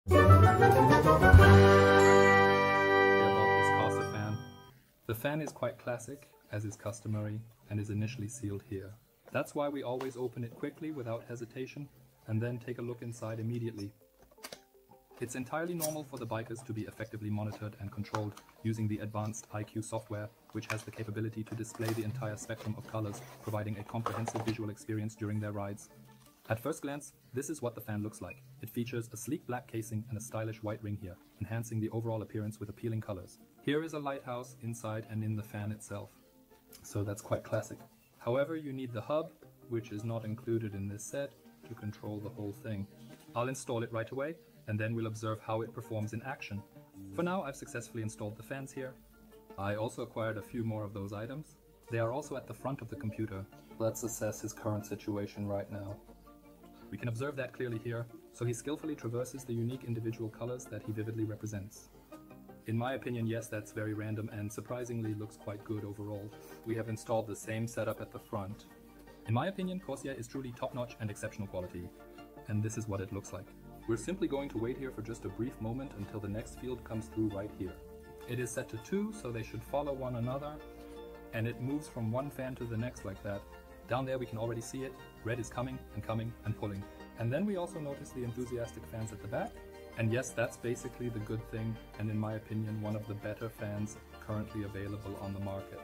About this Corsair fan. The fan is quite classic, as is customary, and is initially sealed here. That's why we always open it quickly without hesitation, and then take a look inside immediately. It's entirely normal for the bikers to be effectively monitored and controlled using the advanced IQ software, which has the capability to display the entire spectrum of colors, providing a comprehensive visual experience during their rides. At first glance, this is what the fan looks like. It features a sleek black casing and a stylish white ring here, enhancing the overall appearance with appealing colors. Here is a lighthouse inside and in the fan itself, so that's quite classic. However, you need the hub, which is not included in this set, to control the whole thing. I'll install it right away, and then we'll observe how it performs in action. For now, I've successfully installed the fans here. I also acquired a few more of those items. They are also at the front of the computer. Let's assess his current situation right now. We can observe that clearly here, so he skillfully traverses the unique individual colors that he vividly represents. In my opinion, yes, that's very random and surprisingly looks quite good overall. We have installed the same setup at the front. In my opinion, Corsair is truly top-notch and exceptional quality, and this is what it looks like. We're simply going to wait here for just a brief moment until the next field comes through right here. It is set to 2, so they should follow one another, and it moves from one fan to the next like that. Down there we can already see it. Red is coming and pulling. And then we also notice the enthusiastic fans at the back. And yes, that's basically the good thing, and in my opinion, one of the better fans currently available on the market.